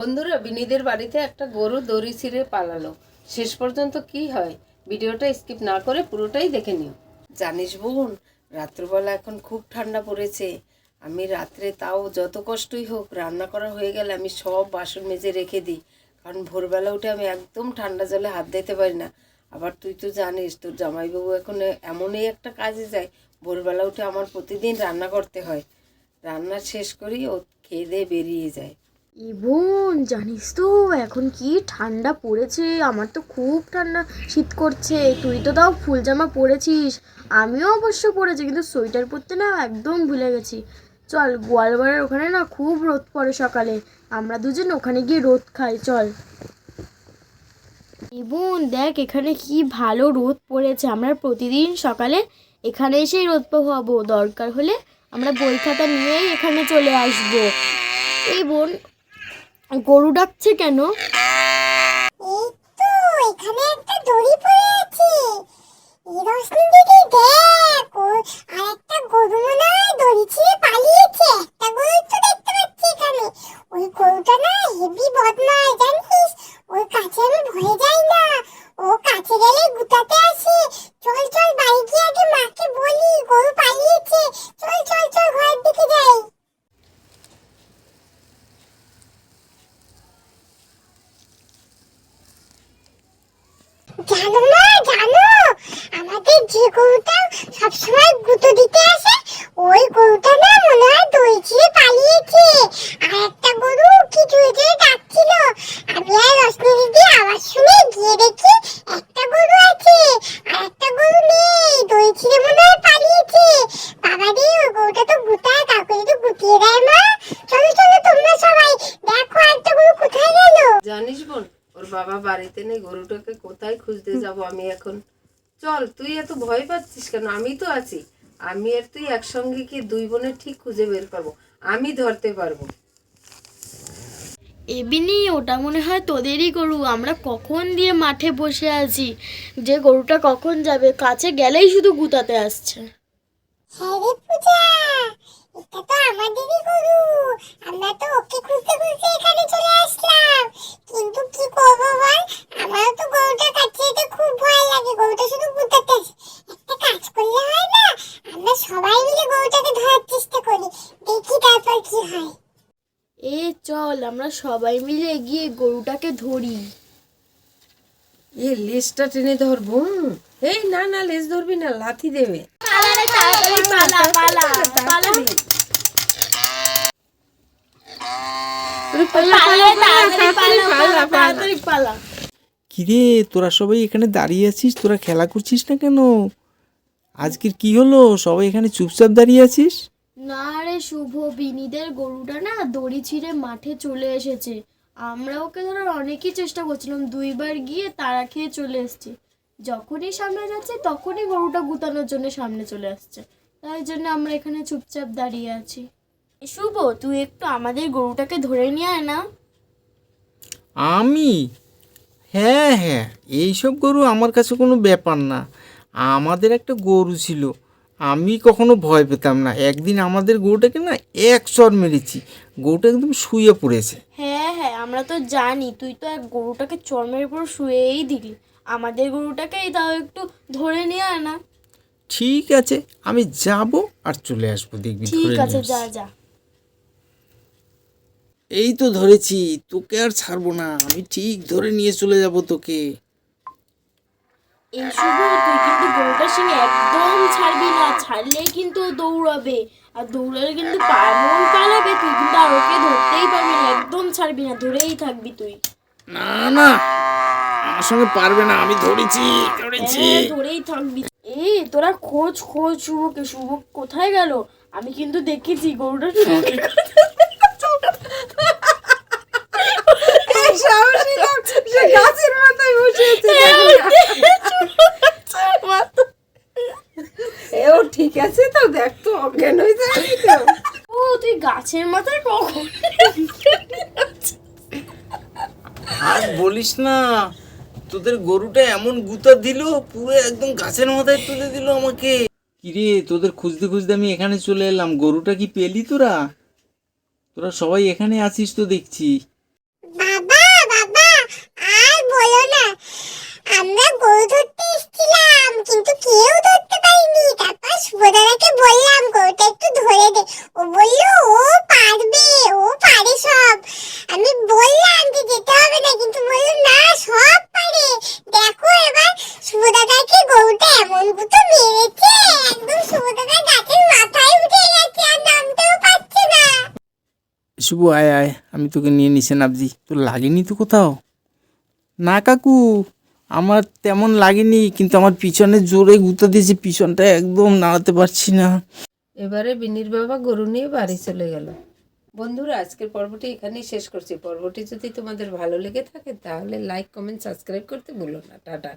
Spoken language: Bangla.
বন্ধুরা, বিনিদের বাড়িতে একটা গরু দড়ি ছিঁড়ে পালালো। শেষ পর্যন্ত কি হয় ভিডিওটা স্কিপ না করে পুরোটাই দেখে নিও। জানিস বোন, রাত্রবেলা এখন খুব ঠান্ডা পড়েছে। আমি রাত্রে তাও যত কষ্টই হোক রান্না করা হয়ে গেলে আমি সব বাসন মেজে রেখে দিই, কারণ ভোরবেলা উঠে আমি একদম ঠান্ডা জলে হাত দিতে পারি না। আবার তুই তো জানিস তোর জামাইবাবু এখন এমনই একটা কাজে যায়, ভোরবেলা উঠে আমার প্রতিদিন রান্না করতে হয়। রান্না শেষ করি ও খেয়ে দিয়ে বেরিয়ে যায়। বোন, জানিস তো এখন কি ঠান্ডা পড়েছে। আমার তো খুব ঠান্ডা শীত করছে। তুই তো তাও ফুল জামা পরেছিস, আমিও অবশ্য পরেছি, কিন্তু সোয়েটার পরতে না একদম ভুলে গেছি। চল, গোয়ালবাড়ির ওখানে না খুব রোদ পড়ে সকালে, আমরা দুজন ওখানে গিয়ে রোদ খাই, চল। বোন দেখ, এখানে কি ভালো রোদ পড়েছে। আমরা প্রতিদিন সকালে এখানে এসেই রোদ পোহাবো, দরকার হলে আমরা বই খাতা নিয়েই এখানে চলে আসবো। এই বোন, গরু ডাকছে কেন? এই তো এখানে একটা দড়ি পড়ে আছে। এই রোশনি দিদি দেখ, আর একটা গরু মনে হয় দড়ি ছিঁড়ে পালিয়েছে। একটা গরু তো দেখতে পাচ্ছি এখানে। ওই গরুটা না হেভি বদমাশ, জানিস? ওর কাছে আমি ভয়ে যাই না, ও কাছে গেলে গুতাতে আসে। চল চল, বাড়ি গিয়ে আগে মাকে বলি গরু পালিয়েছে। চল চল চল, ঘরের দিকে যাই। জানো না, জানো আমাদের যে গরুটা সবসময় গুঁতো দিতে আসে, ওই গরুটা না মনে হয় দই ছিঁড়ে পালিয়েছে। আর একটা গরু কি জোরে জোরে ডাকছিল। আমি আর রশ্মি দিদি আওয়াজ শুনে গিয়ে দেখি একটা গরু আছে আর একটা গরু নেই, দই ছিঁড়ে মনে হয় পালিয়েছে। বাবা রে, ওই গরুটা তো গুতায়, কাউকে যদি গুতিয়ে দেয় মা। চলো চলো তোমরা সবাই, দেখো একটা গরু কোথায় গেল। জানিস বোন, ওর বাবা বাড়িতে নেই, গরুটাকে কোথায় খুঁজতে যাব আমি এখন। চল, তুই এত ভয় পাচ্ছিস কেন? আমি তো আছি। আমি আর তুই একসঙ্গে গিয়ে দুই বোনের ঠিক খুঁজে বের করবো, আমি ধরতে পারবো। এবিনি, ওটা মনে হয় তোদেরই গরু। আমরা কখন দিয়ে মাঠে বসে আছি, যে গরুটা কখন যাবে, কাছে গেলেই শুধু গুতাতে আসছে। হ্যাঁ রে পূজা, এটা তো আমাদেরই গরু। আমরা তো ওকে খুঁজতে খুঁজতে এখানে চলে আসলাম, কিন্তু কি করবো বল, আমার তো গরুটা কাছে যেতে খুব ভয় লাগে। গরুটা শুধু গুতাতে আসে। একটা কাজ করলে হয় না, আমরা সবাই মিলে গরুটাকে ধরার চেষ্টা করি, দেখি তারপর কি হয়। চল, আমরা সবাই মিলে গিয়ে গরুটাকে ধরি। লেজটা টেনে ধরবো। এই না না, লেজ ধরবি না, লাথি দেবে। কিরে, তোরা সবাই এখানে দাঁড়িয়ে আছিস, তোরা খেলা করছিস না কেন? আজকের কি হলো, সবাই এখানে চুপচাপ দাঁড়িয়ে আছিস? না রে শুভ, বিনিদের গরুটা না দড়ি ছিঁড়ে মাঠে চলে এসেছে। আমরা ওকে ধরার অনেকই চেষ্টা করছিলাম, দুইবার গিয়ে তাড়া খেয়ে চলে এসেছি। যখনই সামনে যাচ্ছে তখনই গরুটা গুতানোর জন্য সামনে চলে আসছে, তাই জন্য আমরা এখানে চুপচাপ দাঁড়িয়ে আছি। শুভ, তুই একটু আমাদের গরুটাকে ধরে নিয়ে আয় না। আমি? হ্যাঁ হ্যাঁ, এইসব গরু আমার কাছে কোনো ব্যাপার না। আমাদের একটা গরু ছিল, আমি কখনো ভয় পেতাম না। একদিন আমাদের গরুটাকে না এক চড় মেরেছি, গরুটা একদম শুয়ে পড়েছে। হ্যাঁ হ্যাঁ, আমরা তো জানি, তুই তো এক গরুটাকে চর্মের উপর শুয়েই দিলি। আমাদের গরুটাকেই তাও একটু ধরে নিয়ে আয় না। ঠিক আছে, আমি যাব আর চলে আসবো, দেখবি ঠিক ধরে আছে, নিয়ে যা আসছি। যা। এই তো ধরেছি, তোকে আর ছাড়বো না, আমি ঠিক ধরে নিয়ে চলে যাব তোকে। এই শুভ, তুই কিন্তু গরুটার সঙ্গে একদম ছাড়বি না, ছাড়লেই কিন্তু ও দৌড়াবে, আর দৌড়ালে কিন্তু এমন পালাবে, তুই কিন্তু আর ওকে ধরতেই পারবি না। একদম ছাড়বি না, ধরেই থাকবি তুই। না না, আমার সঙ্গে পারবে না, আমি ধরেছি ধরেছি। হ্যাঁ, ধরেই থাকবি। তোরা খোঁজ খোঁজ শুভকে, শুভ কোথায় গেল? আমি কিন্তু দেখেছি গরুটা শুভকে গাছের মাথায় বসে আছে। ও ঠিক আছে তো, দেখ তো অজ্ঞান হয়ে যায়নি তো। তুই গাছের মাথায় কখন? আর বলিস না, তোদের গরুটা এমন গুতা দিল, পুরো একদম গাছের মাথায় তুলে দিল আমাকে। কিরে, তোদের খুঁজতে খুঁজতে আমি এখানে চলে এলাম, গরুটা কি পেলি তোরা? তোরা সবাই এখানে আছিস তো দেখছি। বলো না, আমরা গরু ধরতে এসেছিলাম কিন্তু কেউ ধরতে পারিনি। তারপর শুভদাদাকে বললাম গরুটা একটু ধরে দে, ও বললো ও পারবে, ও পারে সব। আমি বললাম যে যেতে হবে না, কিন্তু বললো না সব পারে। দেখো এবার শুভদাদাকে গরুটা এমন গুতো মেরেছে, একদম শুভদাদা গাছের মাথায় উঠে গেছে, আর নামতেও পারছে না। শুভ আয় আয়, আমি তোকে নিয়ে নিচে নামছি। তোর লাগেনি তো কোথাও? না কাকু, আমার তেমন লাগেনি, কিন্তু আমার পিছনে জোরে গুঁতো দিয়েছে, পিছনটা একদম নাড়াতে পারছি না। এবারে বিনির বাবা গরু নিয়ে বাড়ি চলে গেল। বন্ধুরা, আজকের পর্বটি এখানেই শেষ করছি। পর্বটি যদি তোমাদের ভালো লেগে থাকে তাহলে লাইক, কমেন্ট, সাবস্ক্রাইব করতে ভুলো না। টাটা।